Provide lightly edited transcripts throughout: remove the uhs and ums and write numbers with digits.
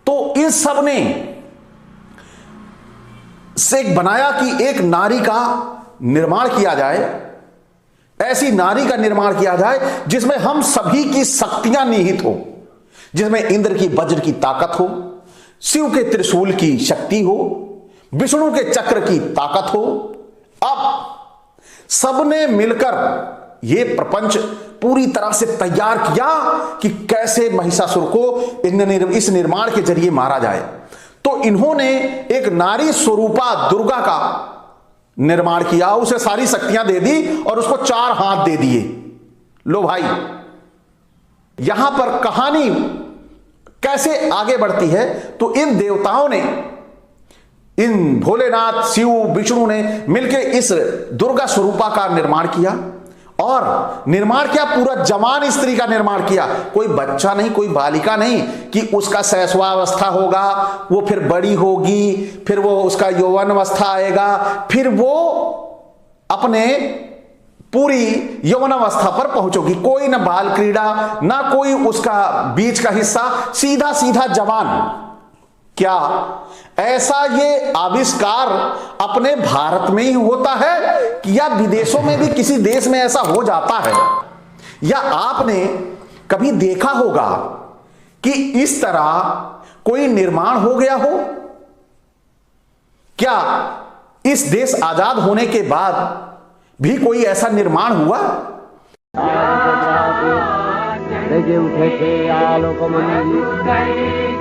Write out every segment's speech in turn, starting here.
तो इन सब ने से बनाया कि एक नारी का निर्माण किया जाए, ऐसी नारी का निर्माण किया जाए जिसमें हम सभी की शक्तियां निहित हो, जिसमें इंद्र की वज्र की ताकत हो, शिव के त्रिशूल की शक्ति हो, विष्णु के चक्र की ताकत हो। अब सबने मिलकर यह प्रपंच पूरी तरह से तैयार किया कि कैसे महिषासुर को इस निर्माण के जरिए मारा जाए। तो इन्होंने एक नारी स्वरूपा दुर्गा का निर्माण किया, उसे सारी शक्तियां दे दी और उसको 4 हाथ दे दिए। लो भाई, यहां पर कहानी कैसे आगे बढ़ती है, तो इन देवताओं ने, इन भोलेनाथ, शिव, विष्णु ने मिलकर इस दुर्गा स्वरूपा का निर्माण किया। और निर्माण क्या, पूरा जवान स्त्री का निर्माण किया। कोई बच्चा नहीं, कोई बालिका नहीं कि उसका शैशवावस्था होगा, वो फिर बड़ी होगी, फिर वो उसका यौवन अवस्था आएगा, फिर वो अपने पूरी यौवनावस्था पर पहुंचोगी। कोई ना बाल क्रीड़ा, ना कोई उसका बीच का हिस्सा, सीधा सीधा जवान। क्या ऐसा ये आविष्कार अपने भारत में ही होता है कि या विदेशों में भी किसी देश में ऐसा हो जाता है? या आपने कभी देखा होगा कि इस तरह कोई निर्माण हो गया हो? क्या इस देश आजाद होने के बाद भी कोई ऐसा निर्माण हुआ? लेके उठे थे आलोक मंदिर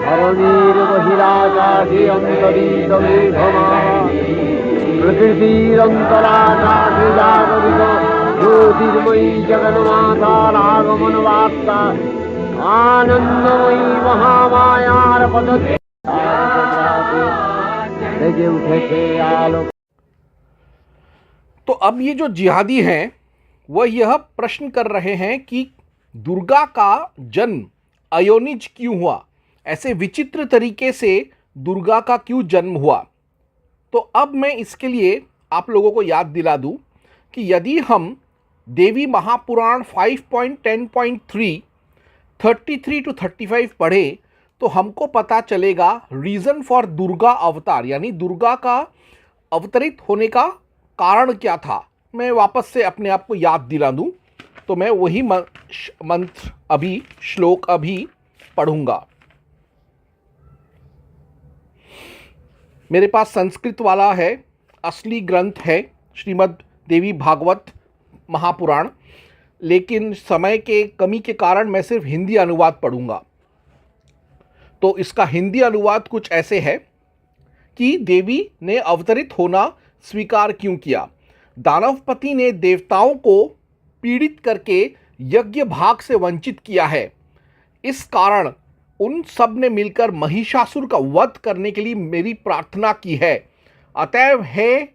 धरणीर बहिराकाशे अंतरित मेघमा प्रकृतिरंतराकाशे जागरित ज्योतिर्मयी जगन्मातारागमन वार्ता आनंदमयी महामायार पद लेके उठे थे आलोक। तो अब ये जो जिहादी हैं वह यह प्रश्न कर रहे हैं कि दुर्गा का जन्म अयोनिज क्यों हुआ, ऐसे विचित्र तरीके से दुर्गा का क्यों जन्म हुआ। तो अब मैं इसके लिए आप लोगों को याद दिला दूं कि यदि हम देवी महापुराण 5.10.3 33 to 35 पढ़े तो हमको पता चलेगा रीज़न फॉर दुर्गा अवतार, यानी दुर्गा का अवतरित होने का कारण क्या था। मैं वापस से अपने आप को याद दिला दूं तो मैं वही मंत्र अभी, श्लोक अभी पढ़ूंगा। मेरे पास संस्कृत वाला है, असली ग्रंथ है श्रीमद् देवी भागवत महापुराण, लेकिन समय के कमी के कारण मैं सिर्फ हिंदी अनुवाद पढ़ूंगा। तो इसका हिंदी अनुवाद कुछ ऐसे है कि देवी ने अवतरित होना स्वीकार क्यों किया। दानवपति ने देवताओं को पीड़ित करके यज्ञ भाग से वंचित किया है, इस कारण उन सब ने मिलकर महिषासुर का वध करने के लिए मेरी प्रार्थना की है। अतएव हे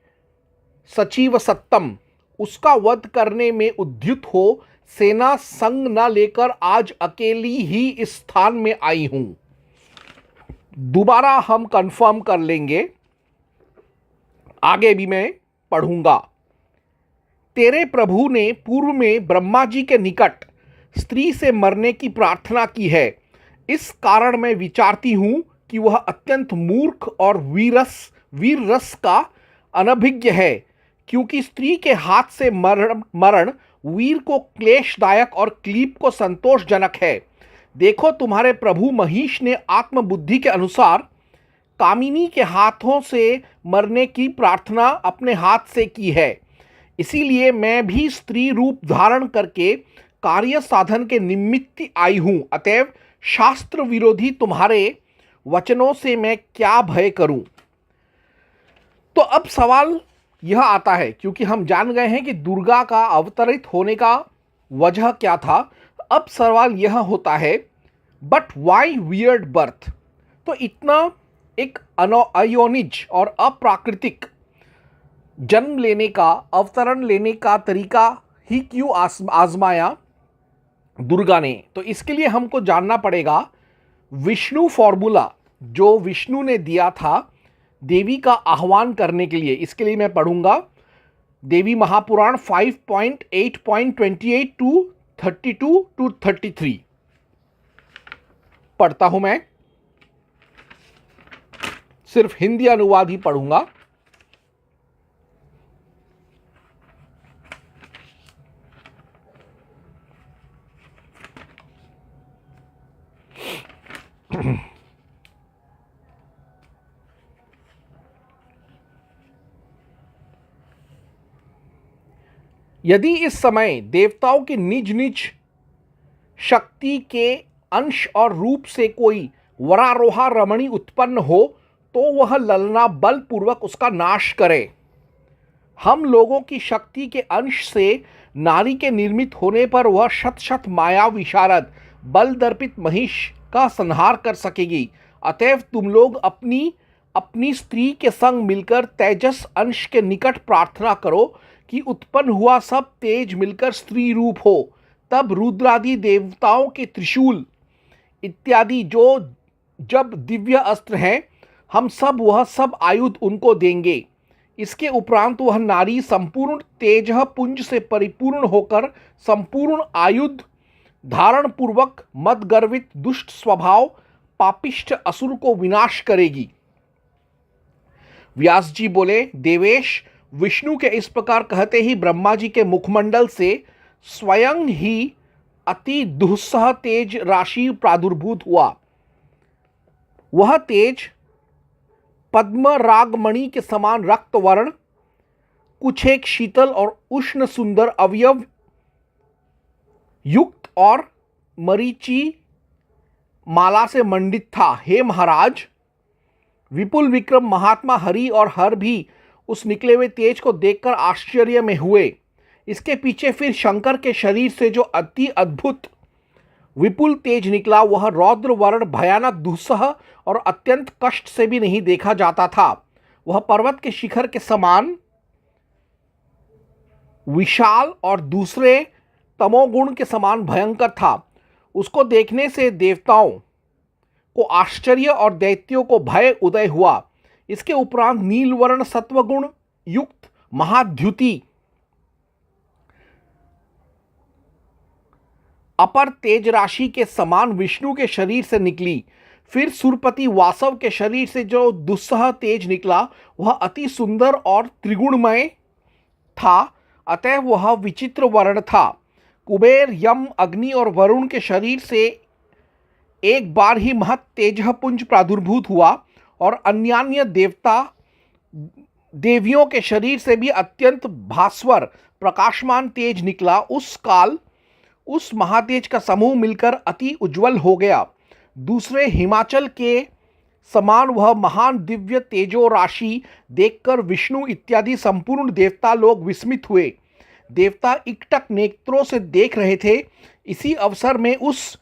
सचिव सत्तम, उसका वध करने में उद्युत हो सेना संग न लेकर आज अकेली ही इस स्थान में आई हूं। दोबारा हम कंफर्म कर लेंगे, आगे भी मैं पढ़ूंगा। तेरे प्रभु ने पूर्व में ब्रह्मा जी के निकट स्त्री से मरने की प्रार्थना की है, इस कारण मैं विचारती हूं कि वह अत्यंत मूर्ख और वीर रस का अनभिज्ञ है, क्योंकि स्त्री के हाथ से मरण वीर को क्लेशदायक और क्लीब को संतोषजनक है। देखो, तुम्हारे प्रभु महिष ने आत्मबुद्धि के अनुसार कामिनी के हाथों से मरने की प्रार्थना अपने हाथ से की है, इसीलिए मैं भी स्त्री रूप धारण करके कार्य साधन के निमित्त आई हूं। अतएव शास्त्र विरोधी तुम्हारे वचनों से मैं क्या भय करूं। तो अब सवाल यह आता है, क्योंकि हम जान गए हैं कि दुर्गा का अवतरित होने का वजह क्या था, अब सवाल यह होता है बट वाई वियर्ड बर्थ। तो इतना एक अयोनिज और अप्राकृतिक जन्म लेने का, अवतरण लेने का तरीका ही क्यों आजमाया दुर्गा ने। तो इसके लिए हमको जानना पड़ेगा विष्णु फॉर्मूला जो विष्णु ने दिया था देवी का आह्वान करने के लिए। इसके लिए मैं पढ़ूंगा देवी महापुराण 5.8.28 to 32 to 33 पढ़ता हूं मैं। सिर्फ हिंदी अनुवाद ही पढ़ूंगा। यदि इस समय देवताओं की निज निज शक्ति के अंश और रूप से कोई वरारोहा रमणी उत्पन्न हो तो वह ललना बलपूर्वक उसका नाश करे। हम लोगों की शक्ति के अंश से नारी के निर्मित होने पर वह शत शत माया विशारद बल दर्पित महिष का संहार कर सकेगी। अतएव तुम लोग अपनी अपनी स्त्री के संग मिलकर तेजस अंश के निकट प्रार्थना करो कि उत्पन्न हुआ सब तेज मिलकर स्त्री रूप हो। तब रुद्रादि देवताओं के त्रिशूल इत्यादि जो जब दिव्य अस्त्र हैं, हम सब वह सब आयुध उनको देंगे। इसके उपरांत वह नारी संपूर्ण तेज पुंज से परिपूर्ण होकर संपूर्ण आयुध धारण पूर्वक मदगर्वित दुष्ट स्वभाव पापिष्ट असुर को विनाश करेगी। व्यास जी बोले, देवेश, विष्णु के इस प्रकार कहते ही ब्रह्मा जी के मुखमंडल से स्वयं ही अति दुस्सह तेज राशि प्रादुर्भूत हुआ। वह तेज पद्म रागमणि के समान रक्त वर्ण, कुछ एक शीतल और उष्ण सुंदर अवयव युक्त और मरीचि माला से मंडित था। हे महाराज, विपुल विक्रम महात्मा हरि और हर भी उस निकले हुए तेज को देखकर आश्चर्य में हुए। इसके पीछे फिर शंकर के शरीर से जो अति अद्भुत विपुल तेज निकला, वह रौद्र वर्ण भयानक दुस्सह और अत्यंत कष्ट से भी नहीं देखा जाता था। वह पर्वत के शिखर के समान विशाल और दूसरे तमोगुण के समान भयंकर था। उसको देखने से देवताओं को आश्चर्य और दैत्यों को भय उदय हुआ। इसके उपरांत नीलवर्ण सत्वगुण युक्त महाद्युति अपर तेज राशि के समान विष्णु के शरीर से निकली। फिर सुरपति वासव के शरीर से जो दुस्सह तेज निकला, वह अति सुंदर और त्रिगुणमय था। अतः वह विचित्र वर्ण था। कुबेर, यम, अग्नि और वरुण के शरीर से एक बार ही महत तेजपुंज प्रादुर्भूत हुआ और अन्यान्य देवता देवियों के शरीर से भी अत्यंत भास्वर प्रकाशमान तेज निकला। उस काल उस महातेज का समूह मिलकर अति उज्जवल हो गया। दूसरे हिमाचल के समान वह महान दिव्य तेजो राशि देखकर विष्णु इत्यादि संपूर्ण देवता लोग विस्मित हुए। देवता इकटक नेत्रों से देख रहे थे। इसी अवसर में उस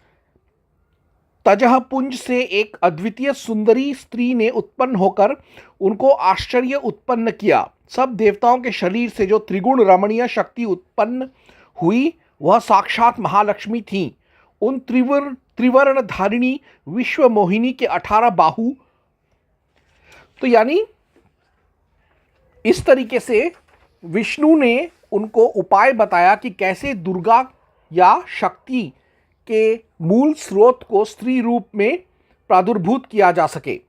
तजहपुंज से एक अद्वितीय सुंदरी स्त्री ने उत्पन्न होकर उनको आश्चर्य उत्पन्न किया। सब देवताओं के शरीर से जो त्रिगुण रमणीय शक्ति उत्पन्न हुई, वह साक्षात महालक्ष्मी थीं। उन त्रिवर्ण धारिणी विश्व मोहिनी के 18 बाहु। तो यानी इस तरीके से विष्णु ने उनको उपाय बताया कि कैसे दुर्गा या शक्ति के मूल स्रोत को स्त्री रूप में प्रादुर्भूत किया जा सके।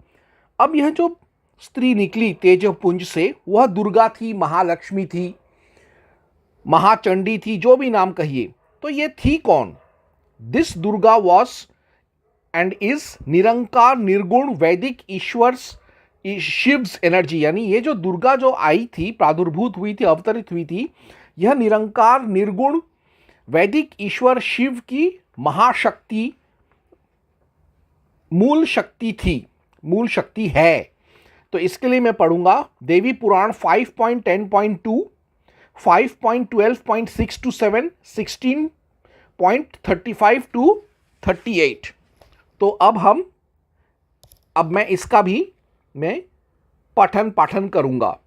अब यह जो स्त्री निकली तेजपुंज से, वह दुर्गा थी, महालक्ष्मी थी, महाचंडी थी, जो भी नाम कहिए। तो ये थी कौन? This Durga was and is निरंकार निर्गुण वैदिक ईश्वर्स शिव्स एनर्जी। यानी ये जो दुर्गा जो आई थी, प्रादुर्भूत हुई थी, अवतरित हुई थी, यह निरंकार निर्गुण वैदिक ईश्वर शिव की महाशक्ति मूल शक्ति थी, मूल शक्ति है। तो इसके लिए मैं पढ़ूंगा देवी पुराण 5.10.2, 5.12.6 to 7, 16.35 to 38। तो अब मैं इसका भी मैं पठन पाठन करूंगा।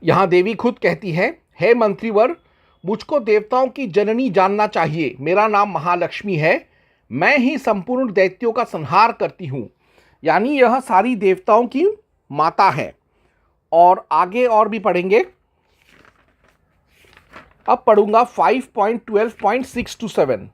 यहां देवी खुद कहती है, हे मंत्रीवर, मुझको देवताओं की जननी जानना चाहिए। मेरा नाम महालक्ष्मी है। मैं ही संपूर्ण दैत्यों का संहार करती हूँ। यानी यह सारी देवताओं की माता है। और आगे और भी पढ़ेंगे। अब पढ़ूंगा 5.12.6 to 7।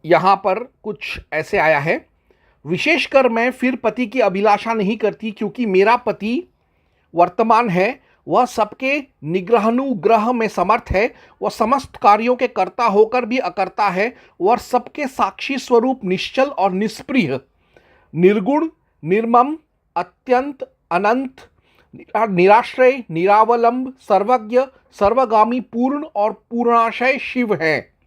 यहां पर कुछ ऐसे आया है, विशेषकर मैं फिर पति की अभिलाषा नहीं करती, क्योंकि मेरा पति वर्तमान है, वह सबके निग्रहानुग्रह में समर्थ है, वह समस्त कार्यों के कर्ता होकर भी अकर्ता है, वह सबके साक्षी स्वरूप निश्चल और निष्प्रिय, निर्गुण, निर्मम, अत्यंत, अनंत, निराश्रय, निरावलंब, सर्वज्ञ, सर्वगामी, पूर्ण और पूर्णाशय शिव है।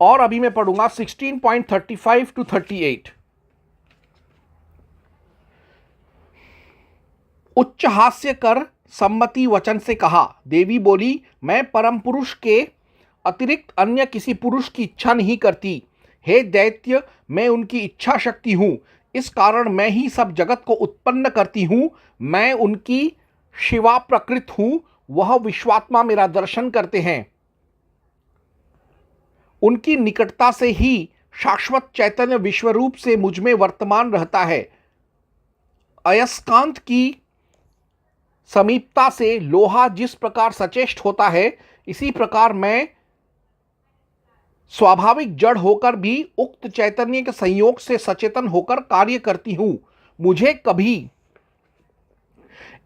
और अभी मैं पढ़ूंगा 16.35 to 38। उच्च हास्य कर सम्मति वचन से कहा। देवी बोली, मैं परम पुरुष के अतिरिक्त अन्य किसी पुरुष की इच्छा नहीं करती। हे दैत्य, मैं उनकी इच्छा शक्ति हूं, इस कारण मैं ही सब जगत को उत्पन्न करती हूं। मैं उनकी शिवा प्रकृत हूं, वह विश्वात्मा मेरा दर्शन करते हैं। उनकी निकटता से ही शाश्वत चैतन्य विश्वरूप से मुझ में वर्तमान रहता है। अयस्कांत की समीपता से लोहा जिस प्रकार सचेष्ट होता है, इसी प्रकार मैं स्वाभाविक जड़ होकर भी उक्त चैतन्य के संयोग से सचेतन होकर कार्य करती हूं। मुझे कभी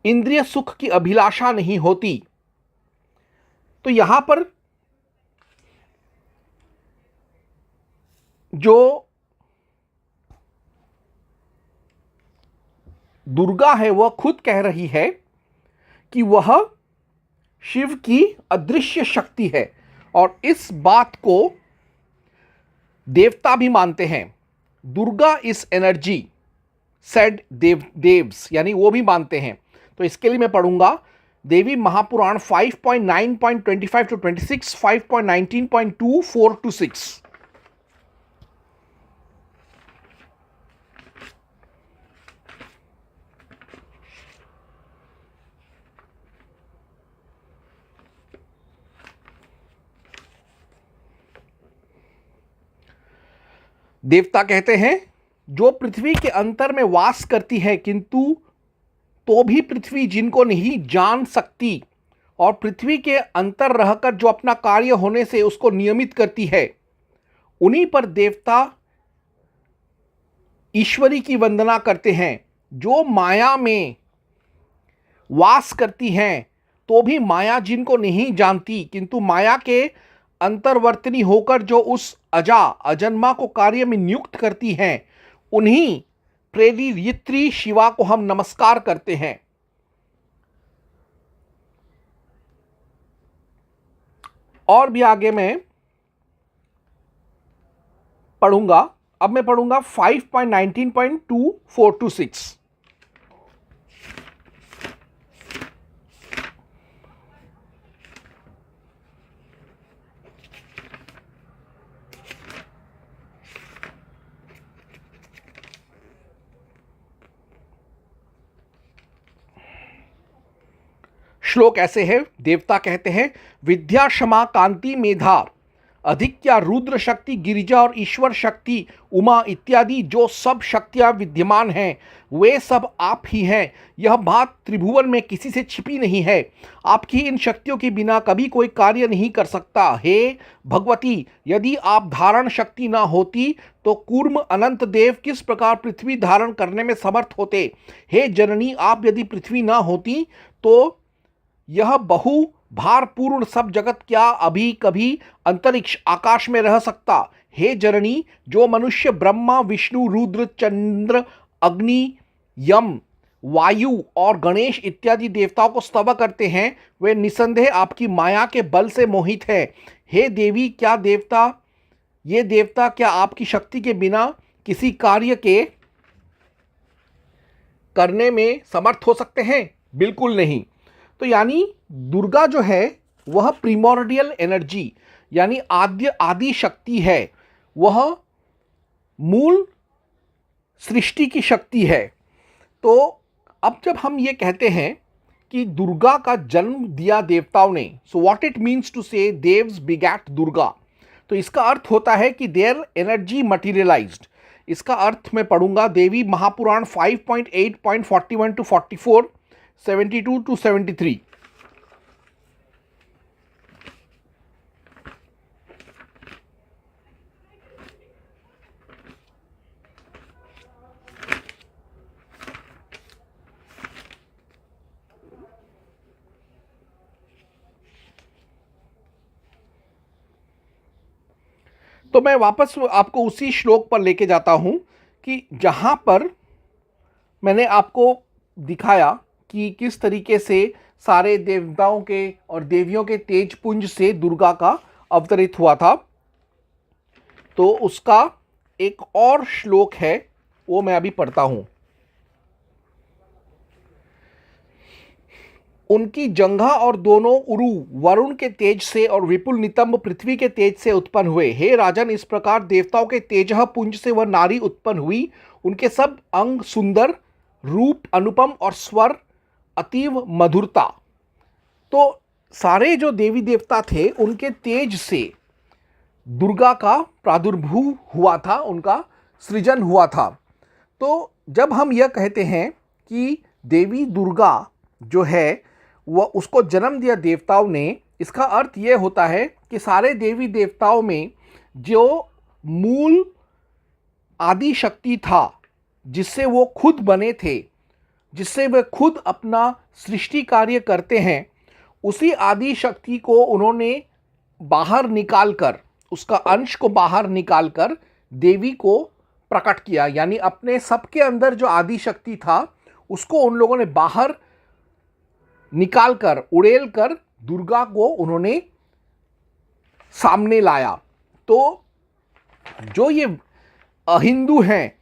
इंद्रिय सुख की अभिलाषा नहीं होती। तो यहां पर जो दुर्गा है वह खुद कह रही है कि वह शिव की अदृश्य शक्ति है, और इस बात को देवता भी मानते हैं। Durga is energy said Dev's, यानी वो भी मानते हैं। तो इसके लिए मैं पढ़ूंगा देवी महापुराण 5.9.25 to 26, 5.19.2, 4 to 6। देवता कहते हैं, जो पृथ्वी के अंतर में वास करती है, किंतु तो भी पृथ्वी जिनको नहीं जान सकती, और पृथ्वी के अंतर रहकर जो अपना कार्य होने से उसको नियमित करती है, उन्हीं पर देवता ईश्वरी की वंदना करते हैं। जो माया में वास करती हैं, तो भी माया जिनको नहीं जानती, किंतु माया के अंतर्वर्तनी होकर जो उस अजन्मा को कार्य में नियुक्त करती हैं, उन्हीं प्रेरित्री शिवा को हम नमस्कार करते हैं। और भी आगे मैं पढ़ूंगा। अब मैं पढ़ूंगा 5.19.2, 4 to 6। श्लोक ऐसे है। देवता कहते हैं, विद्या, क्षमा, कांति, मेधा, अधिक्या, रुद्र शक्ति, गिरिजा और ईश्वर शक्ति, उमा इत्यादि जो सब शक्तियां विद्यमान हैं, वे सब आप ही हैं। यह बात त्रिभुवन में किसी से छिपी नहीं है। आपकी इन शक्तियों के बिना कभी कोई कार्य नहीं कर सकता। हे भगवती, यदि आप धारण शक्ति ना होती तो कूर्म अनंत देव किस प्रकार पृथ्वी धारण करने में समर्थ होते। हे जननी, आप यदि पृथ्वी ना होती तो यह बहु भारपूर्ण सब जगत क्या अभी कभी अंतरिक्ष आकाश में रह सकता। हे जननी, जो मनुष्य ब्रह्मा, विष्णु, रुद्र, चंद्र, अग्नि, यम, वायु और गणेश इत्यादि देवताओं को स्तव करते हैं, वे निसंदेह आपकी माया के बल से मोहित है। हे देवी, ये देवता क्या आपकी शक्ति के बिना किसी कार्य के करने में समर्थ हो सकते हैं? बिल्कुल नहीं। तो यानी दुर्गा जो है वह प्रीमोर्डियल एनर्जी यानी आदि शक्ति है। वह मूल सृष्टि की शक्ति है। तो अब जब हम ये कहते हैं कि दुर्गा का जन्म दिया देवताओं ने, so what it means to say devs बिगैट Durga, तो इसका अर्थ होता है कि देयर एनर्जी मटीरियलाइज्ड। इसका अर्थ मैं पढ़ूंगा देवी महापुराण 5.8.41 to 44, 72 to 73। तो मैं वापस आपको उसी श्लोक पर लेके जाता हूं कि जहां पर मैंने आपको दिखाया कि किस तरीके से सारे देवताओं के और देवियों के तेज पुंज से दुर्गा का अवतरित हुआ था। तो उसका एक और श्लोक है, वो मैं अभी पढ़ता हूं। उनकी जंघा और दोनों उरु वरुण के तेज से और विपुल नितंब पृथ्वी के तेज से उत्पन्न हुए। हे राजन, इस प्रकार देवताओं के तेजह पुंज से वह नारी उत्पन्न हुई। उनके सब अंग सुंदर, रूप अनुपम और स्वर अतीव मधुरता। तो सारे जो देवी देवता थे उनके तेज से दुर्गा का प्रादुर्भूव हुआ था, उनका सृजन हुआ था। तो जब हम यह कहते हैं कि देवी दुर्गा जो है वह उसको जन्म दिया देवताओं ने, इसका अर्थ यह होता है कि सारे देवी देवताओं में जो मूल आदि शक्ति था, जिससे वो खुद बने थे, जिससे वे खुद अपना सृष्टि कार्य करते हैं, उसी आदि शक्ति को उन्होंने बाहर निकालकर, उसका अंश को बाहर निकालकर देवी को प्रकट किया। यानी अपने सबके अंदर जो आदि शक्ति था उसको उन लोगों ने बाहर निकालकर, उड़ेल कर दुर्गा को उन्होंने सामने लाया। तो जो ये अहिंदू हैं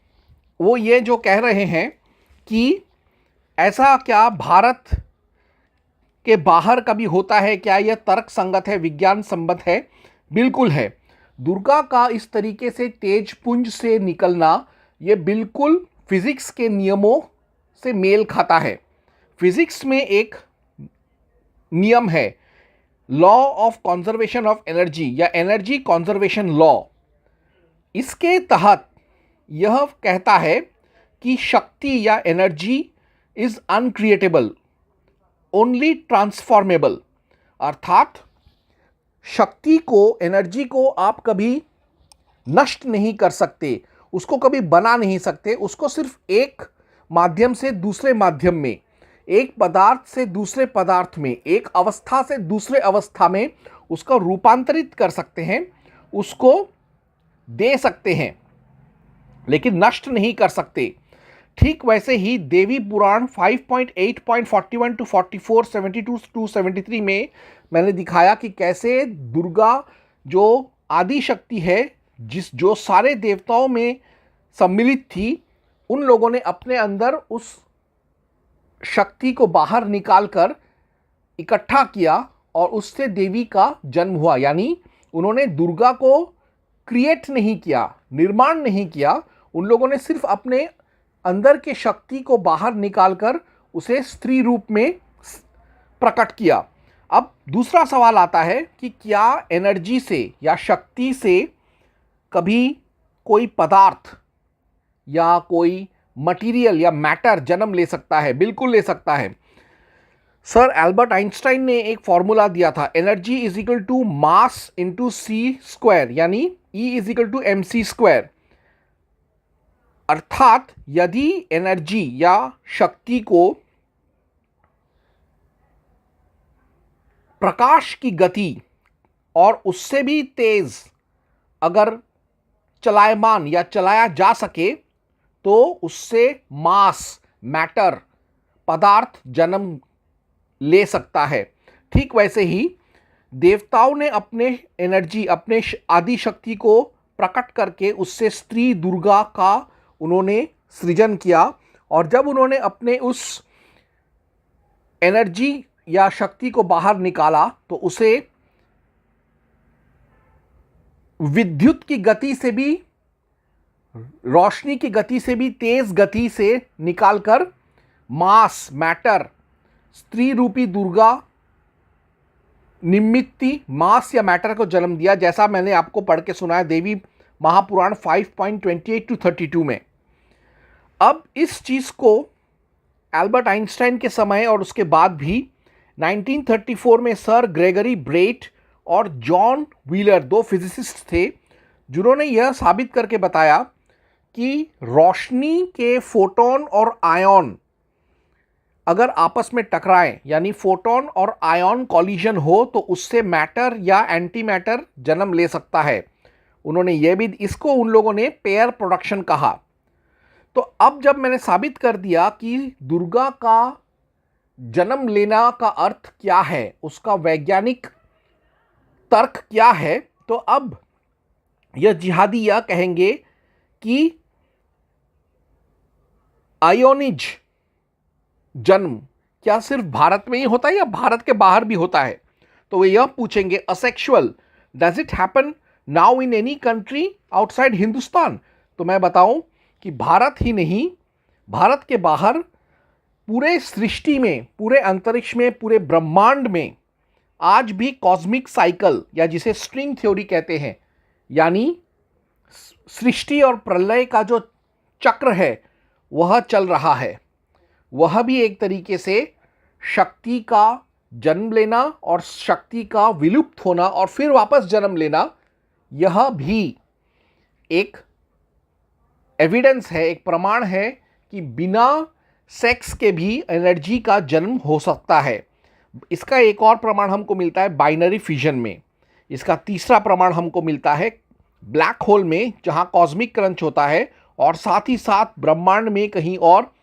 वो ये जो कह रहे हैं कि ऐसा क्या भारत के बाहर कभी होता है क्या, यह तर्क संगत है, विज्ञान सम्मत है? बिल्कुल है। दुर्गा का इस तरीके से तेज पुंज से निकलना ये बिल्कुल फिजिक्स के नियमों से मेल खाता है। फिजिक्स में एक नियम है, law of conservation of energy या एनर्जी कंजर्वेशन लॉ। इसके तहत यह कहता है कि शक्ति या एनर्जी इज अनक्रिएटेबल, ओनली ट्रांसफॉर्मेबल। अर्थात शक्ति को, एनर्जी को आप कभी नष्ट नहीं कर सकते, उसको कभी बना नहीं सकते, उसको सिर्फ एक माध्यम से दूसरे माध्यम में, एक पदार्थ से दूसरे पदार्थ में, एक अवस्था से दूसरे अवस्था में उसका रूपांतरित कर सकते हैं, उसको दे सकते हैं, लेकिन नष्ट नहीं कर सकते। ठीक वैसे ही देवी पुराण 5.8.41 to 44, 72 to 73 में मैंने दिखाया कि कैसे दुर्गा जो आदि शक्ति है, जो सारे देवताओं में सम्मिलित थी, उन लोगों ने अपने अंदर उस शक्ति को बाहर निकालकर इकट्ठा किया और उससे देवी का जन्म हुआ। यानी उन्होंने दुर्गा को क्रिएट नहीं किया, निर्माण नहीं किया, उन लोगों ने सिर्फ अपने अंदर के शक्ति को बाहर निकालकर उसे स्त्री रूप में प्रकट किया। अब दूसरा सवाल आता है कि क्या एनर्जी से या शक्ति से कभी कोई पदार्थ या कोई मटेरियल या मैटर जन्म ले सकता है? बिल्कुल ले सकता है। सर एल्बर्ट आइंस्टाइन ने एक फॉर्मूला दिया था, energy is equal to mass into C square, यानी E is equal to MC square. अर्थात यदि एनर्जी या शक्ति को प्रकाश की गति और उससे भी तेज अगर चलायमान या चलाया जा सके तो उससे मास, मैटर, पदार्थ जन्म ले सकता है। ठीक वैसे ही देवताओं ने अपने एनर्जी, अपने आदि शक्ति को प्रकट करके उससे स्त्री दुर्गा का उन्होंने सृजन किया। और जब उन्होंने अपने उस एनर्जी या शक्ति को बाहर निकाला तो उसे विद्युत की गति से भी रोशनी की गति से भी तेज गति से निकालकर मास मैटर स्त्री रूपी दुर्गा निमित्ति मास या मैटर को जन्म दिया, जैसा मैंने आपको पढ़ के सुनाया देवी महापुराण 5.28 to 32 में। अब इस चीज़ को एल्बर्ट आइंस्टाइन के समय और उसके बाद भी 1934 में सर ग्रेगरी ब्रेट और जॉन व्हीलर, दो फिजिसिस्ट थे, जिन्होंने यह साबित करके बताया कि रोशनी के फोटोन और आयन अगर आपस में टकराएं, यानी फोटोन और आयन कॉलिजन हो, तो उससे मैटर या एंटी मैटर जन्म ले सकता है। उन्होंने यह भी, इसको उन लोगों ने पेयर प्रोडक्शन कहा। तो अब जब मैंने साबित कर दिया कि दुर्गा का जन्म लेना का अर्थ क्या है, उसका वैज्ञानिक तर्क क्या है, तो अब यह जिहादी यह कहेंगे कि आयोनिज जन्म क्या सिर्फ भारत में ही होता है या भारत के बाहर भी होता है। तो वे यह पूछेंगे, asexual does it happen now in any country outside Hindustan. तो मैं बताऊं कि भारत ही नहीं, भारत के बाहर पूरे सृष्टि में, पूरे अंतरिक्ष में, पूरे ब्रह्मांड में आज भी कॉस्मिक साइकिल या जिसे स्ट्रिंग थ्योरी कहते हैं, यानी सृष्टि और प्रलय का जो चक्र है वह चल रहा है। वह भी एक तरीके से शक्ति का जन्म लेना और शक्ति का विलुप्त होना और फिर वापस जन्म लेना, यह भी एक एविडेंस है, एक प्रमाण है कि बिना सेक्स के भी एनर्जी का जन्म हो सकता है। इसका एक और प्रमाण हमको मिलता है बाइनरी फिजन में। इसका तीसरा प्रमाण हमको मिलता है ब्लैक होल में, जहां कॉस्मिक क्रंच होता है, और साथ ही साथ ब्रह्मांड में कहीं और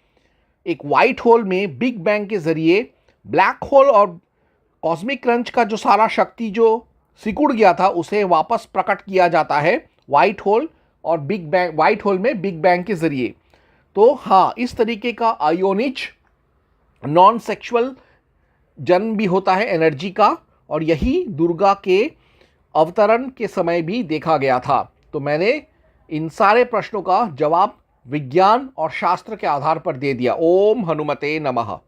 एक वाइट होल में बिग बैंग के जरिए ब्लैक होल और कॉस्मिक क्रंच का जो सारा शक्ति जो सिकुड़ गया था उसे वापस प्रकट किया जाता है वाइट होल और बिग बैंग, वाइट होल में बिग बैंग के जरिए। तो हाँ, इस तरीके का आयोनिज नॉन सेक्सुअल जन्म भी होता है एनर्जी का, और यही दुर्गा के अवतरण के समय भी देखा गया था। तो मैंने इन सारे प्रश्नों का जवाब विज्ञान और शास्त्र के आधार पर दे दिया। ओम हनुमते नमः।